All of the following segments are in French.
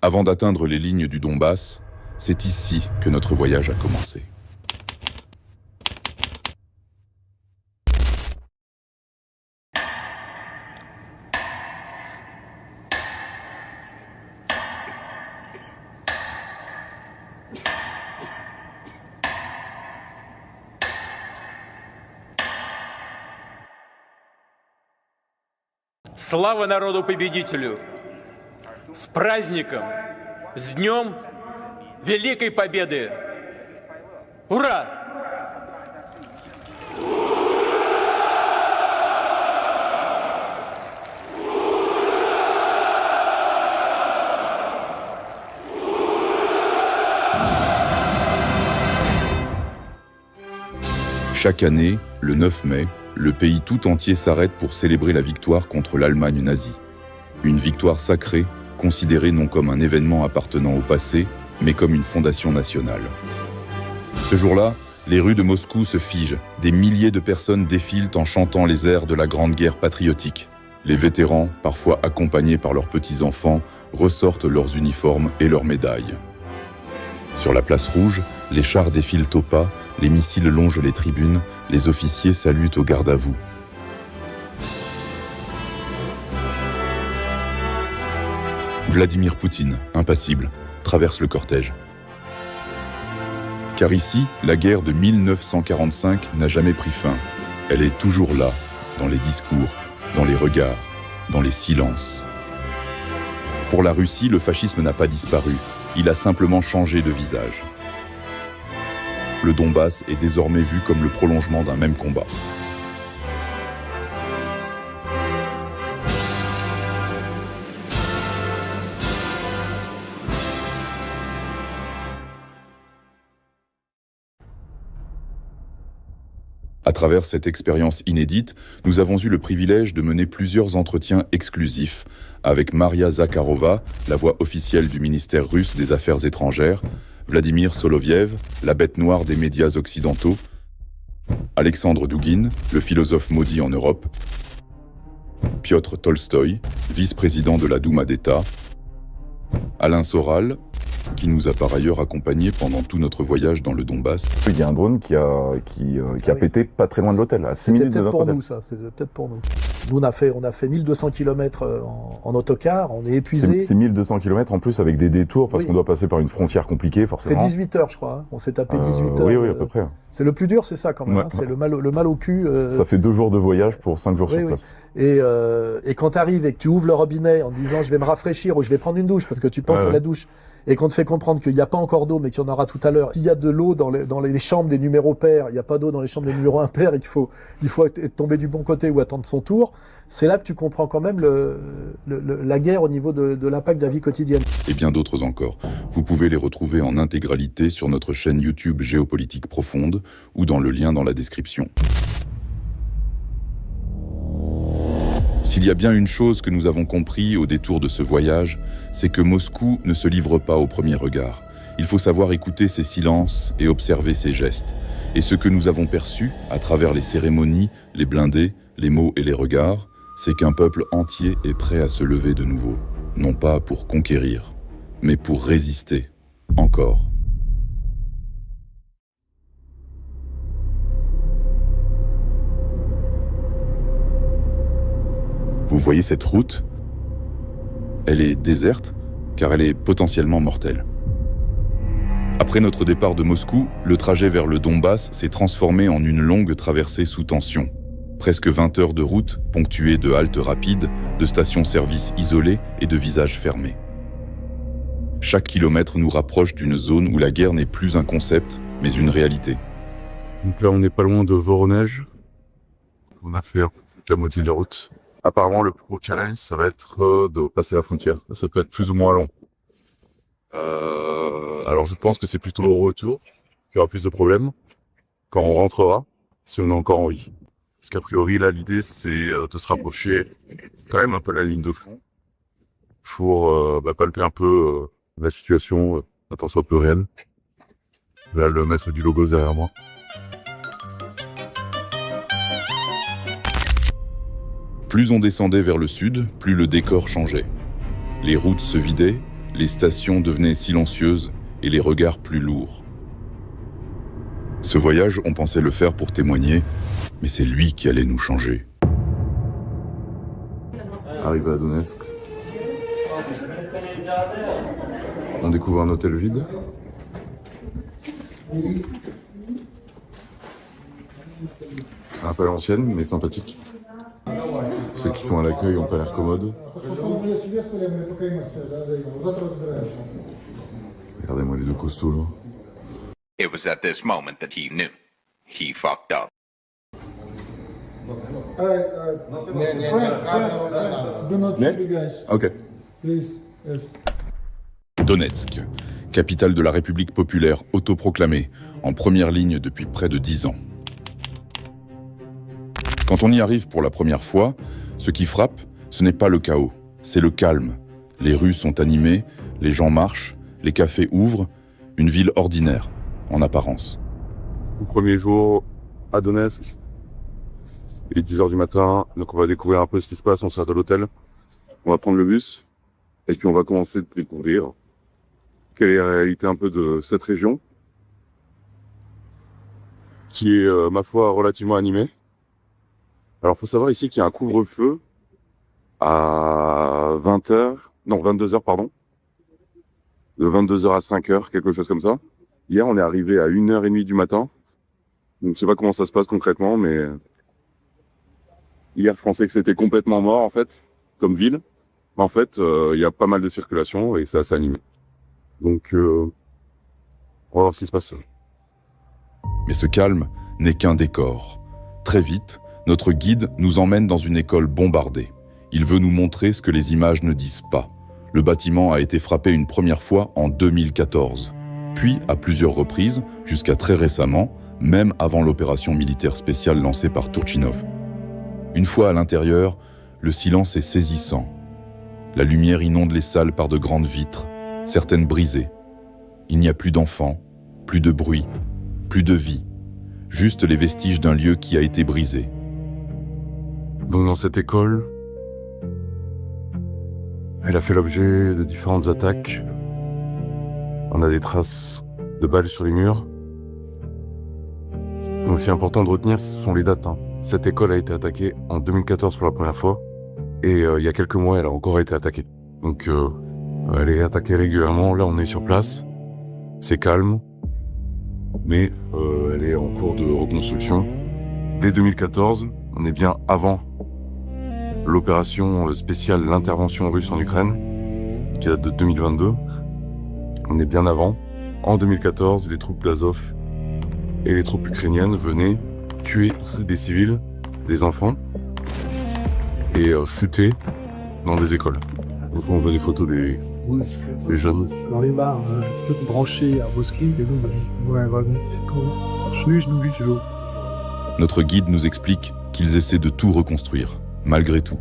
Avant d'atteindre les lignes du Donbass, c'est ici que notre voyage a commencé. Слава народу-победителю! С праздником! С Днем Великой Победы! Ура! Chaque année, le 9 mai, le pays tout entier s'arrête pour célébrer la victoire contre l'Allemagne nazie. Une victoire sacrée, considérée non comme un événement appartenant au passé, mais comme une fondation nationale. Ce jour-là, les rues de Moscou se figent, des milliers de personnes défilent en chantant les airs de la Grande Guerre patriotique. Les vétérans, parfois accompagnés par leurs petits-enfants, ressortent leurs uniformes et leurs médailles. Sur la place rouge, les chars défilent au pas, les missiles longent les tribunes, les officiers saluent au garde à vous. Vladimir Poutine, impassible, traverse le cortège. Car ici, la guerre de 1945 n'a jamais pris fin. Elle est toujours là, dans les discours, dans les regards, dans les silences. Pour la Russie, le fascisme n'a pas disparu. Il a simplement changé de visage. Le Donbass est désormais vu comme le prolongement d'un même combat. À travers cette expérience inédite, nous avons eu le privilège de mener plusieurs entretiens exclusifs avec Maria Zakharova, la voix officielle du ministère russe des Affaires étrangères, Vladimir Soloviev, la bête noire des médias occidentaux, Alexandre Douguine, le philosophe maudit en Europe, Piotr Tolstoï, vice-président de la Douma d'État, Alain Soral, qui nous a par ailleurs accompagnés pendant tout notre voyage dans le Donbass. Il y a un drone qui a pété pas très loin de l'hôtel, à 6 minutes de notre hôtel. C'était peut-être pour nous. Nous, on a fait 1200 km en autocar, on est épuisé. C'est 1200 km en plus avec des détours, parce qu'on doit passer par une frontière compliquée, forcément. C'est 18 heures, je crois. Hein. On s'est tapé 18 heures. Oui, à peu près. C'est le plus dur, c'est ça quand même. Ouais. Hein. C'est le mal au cul. Ça fait 2 jours de voyage pour 5 jours sur place. Et quand tu arrives et que tu ouvres le robinet en disant je vais me rafraîchir ou je vais prendre une douche, parce que tu penses à la douche, et qu'on te fait comprendre qu'il n'y a pas encore d'eau, mais qu'il y en aura tout à l'heure. S'il y a de l'eau dans les chambres des numéros pairs, il n'y a pas d'eau dans les chambres des numéros impairs, et qu'il faut tomber du bon côté ou attendre son tour, c'est là que tu comprends quand même la guerre au niveau de l'impact de la vie quotidienne. Et bien d'autres encore. Vous pouvez les retrouver en intégralité sur notre chaîne YouTube Géopolitique Profonde ou dans le lien dans la description. S'il y a bien une chose que nous avons compris au détour de ce voyage, c'est que Moscou ne se livre pas au premier regard. Il faut savoir écouter ses silences et observer ses gestes. Et ce que nous avons perçu, à travers les cérémonies, les blindés, les mots et les regards, c'est qu'un peuple entier est prêt à se lever de nouveau. Non pas pour conquérir, mais pour résister. Encore. Vous voyez cette route? Elle est déserte, car elle est potentiellement mortelle. Après notre départ de Moscou, le trajet vers le Donbass s'est transformé en une longue traversée sous tension. Presque 20 heures de route, ponctuées de haltes rapides, de stations-service isolées et de visages fermés. Chaque kilomètre nous rapproche d'une zone où la guerre n'est plus un concept, mais une réalité. Donc là, on n'est pas loin de Voronezh. On a fait la moitié de la route. Apparemment, le plus gros challenge, ça va être de passer la frontière. Ça peut être plus ou moins long. Alors, je pense que c'est plutôt au retour qu'il y aura plus de problèmes quand on rentrera, si on a encore envie. Parce qu'a priori, là, l'idée, c'est de se rapprocher quand même un peu de la ligne de front pour palper un peu la situation, tant soit peu réelle. Là, le maître du logo derrière moi. Plus on descendait vers le sud, plus le décor changeait. Les routes se vidaient, les stations devenaient silencieuses et les regards plus lourds. Ce voyage, on pensait le faire pour témoigner, mais c'est lui qui allait nous changer. Arrivé à Donetsk, on découvre un hôtel vide. Un peu à l'ancienne, mais sympathique. Ceux qui sont à l'accueil ont pas l'air commodes. Regardez-moi les deux costauds là. It was at this moment that he knew. He fucked up. Ok. Donetsk, capitale de la République populaire autoproclamée, en première ligne depuis près de 10 ans. Quand on y arrive pour la première fois, ce qui frappe, ce n'est pas le chaos, c'est le calme. Les rues sont animées, les gens marchent, les cafés ouvrent, une ville ordinaire, en apparence. Le premier jour à Donetsk, il est 10h du matin, donc on va découvrir un peu ce qui se passe, on sort de l'hôtel, on va prendre le bus, et puis on va commencer de découvrir quelle est la réalité un peu de cette région, qui est, ma foi, relativement animée. Alors, faut savoir ici qu'il y a un couvre-feu à 22h, pardon. De 22h à 5h, quelque chose comme ça. Hier, on est arrivé à 1h30 du matin. Donc, je sais pas comment ça se passe concrètement, mais hier, je pensais que c'était complètement mort, en fait, comme ville. Mais en fait, il y a pas mal de circulation et c'est assez animé. Donc, on va voir ce qui se passe. Mais ce calme n'est qu'un décor. Très vite, notre guide nous emmène dans une école bombardée. Il veut nous montrer ce que les images ne disent pas. Le bâtiment a été frappé une première fois en 2014, puis à plusieurs reprises, jusqu'à très récemment, même avant l'opération militaire spéciale lancée par Turchinov. Une fois à l'intérieur, le silence est saisissant. La lumière inonde les salles par de grandes vitres, certaines brisées. Il n'y a plus d'enfants, plus de bruit, plus de vie, juste les vestiges d'un lieu qui a été brisé. Donc dans cette école, elle a fait l'objet de différentes attaques. On a des traces de balles sur les murs. Donc ce qui est important de retenir, ce sont les dates. Cette école a été attaquée en 2014 pour la première fois. Et il y a quelques mois, elle a encore été attaquée. Donc elle est attaquée régulièrement. Là, on est sur place. C'est calme. Mais elle est en cours de reconstruction. Dès 2014, on est bien avant l'opération spéciale, l'intervention russe en Ukraine, qui date de 2022. On est bien avant. En 2014, les troupes d'Azov et les troupes ukrainiennes venaient tuer des civils, des enfants, et chuter dans des écoles. Donc on voit des photos des jeunes. Dans les bars, branchés à Moscou, et nous, ouais, vraiment. Notre guide nous explique qu'ils essaient de tout reconstruire, malgré tout.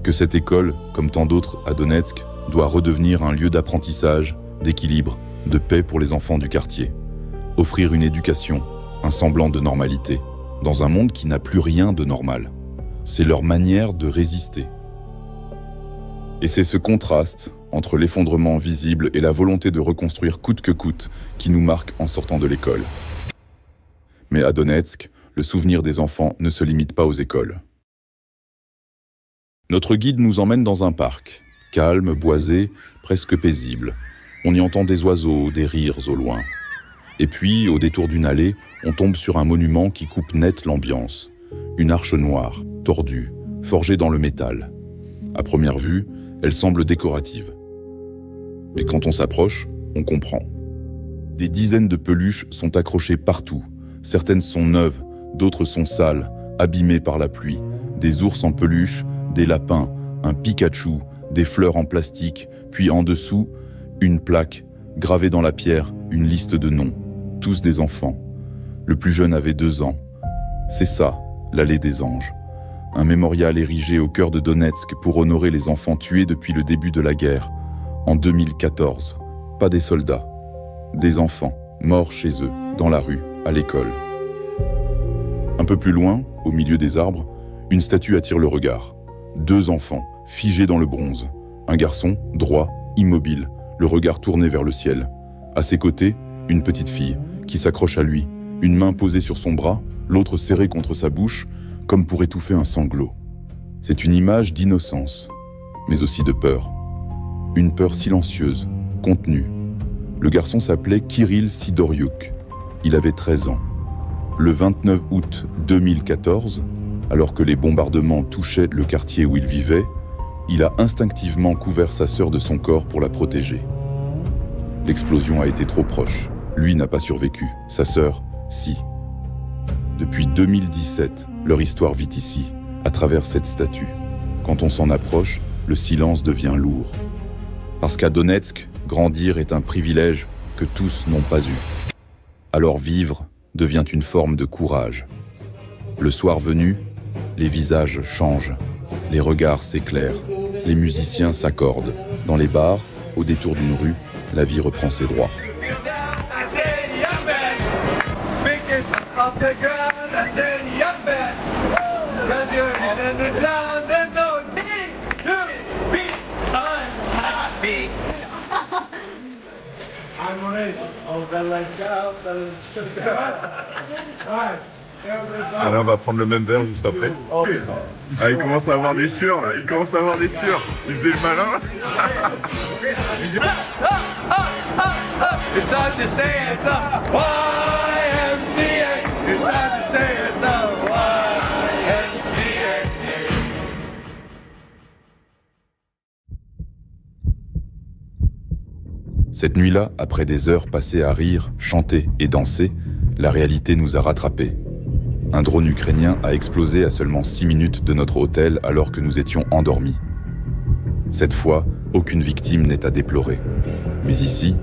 Que cette école, comme tant d'autres à Donetsk, doit redevenir un lieu d'apprentissage, d'équilibre, de paix pour les enfants du quartier. Offrir une éducation, un semblant de normalité, dans un monde qui n'a plus rien de normal. C'est leur manière de résister. Et c'est ce contraste entre l'effondrement visible et la volonté de reconstruire coûte que coûte qui nous marque en sortant de l'école. Mais à Donetsk, le souvenir des enfants ne se limite pas aux écoles. Notre guide nous emmène dans un parc, calme, boisé, presque paisible. On y entend des oiseaux, des rires au loin. Et puis, au détour d'une allée, on tombe sur un monument qui coupe net l'ambiance. Une arche noire, tordue, forgée dans le métal. À première vue, elle semble décorative. Mais quand on s'approche, on comprend. Des dizaines de peluches sont accrochées partout. Certaines sont neuves, d'autres sont sales, abîmées par la pluie. Des ours en peluche, des lapins, un Pikachu, des fleurs en plastique, puis en dessous, une plaque, gravée dans la pierre, une liste de noms. Tous des enfants. Le plus jeune avait 2 ans. C'est ça, l'allée des anges. Un mémorial érigé au cœur de Donetsk pour honorer les enfants tués depuis le début de la guerre, en 2014. Pas des soldats, des enfants, morts chez eux, dans la rue, à l'école. Un peu plus loin, au milieu des arbres, une statue attire le regard. 2 enfants, figés dans le bronze. Un garçon, droit, immobile, le regard tourné vers le ciel. À ses côtés, une petite fille qui s'accroche à lui, une main posée sur son bras, l'autre serrée contre sa bouche, comme pour étouffer un sanglot. C'est une image d'innocence, mais aussi de peur. Une peur silencieuse, contenue. Le garçon s'appelait Kirill Sidoriuk. Il avait 13 ans. Le 29 août 2014, alors que les bombardements touchaient le quartier où il vivait, il a instinctivement couvert sa sœur de son corps pour la protéger. L'explosion a été trop proche. Lui n'a pas survécu, sa sœur, si. Depuis 2017, leur histoire vit ici, à travers cette statue. Quand on s'en approche, le silence devient lourd. Parce qu'à Donetsk, grandir est un privilège que tous n'ont pas eu. Alors vivre devient une forme de courage. Le soir venu, les visages changent, les regards s'éclairent, les musiciens s'accordent. Dans les bars, au détour d'une rue, la vie reprend ses droits. Alain va prendre le même verre juste après. Ah, il commence à avoir des sueurs là, il commence à avoir des sueurs. Il faisait le malin. It's time to say it the YMCA. It's time to say it the YMCA. Cette nuit-là, après des heures passées à rire, chanter et danser, la réalité nous a rattrapés. Un drone ukrainien a explosé à seulement 6 minutes de notre hôtel alors que nous étions endormis. Cette fois, aucune victime n'est à déplorer. Mais ici,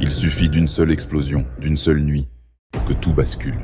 il suffit d'une seule explosion, d'une seule nuit, pour que tout bascule.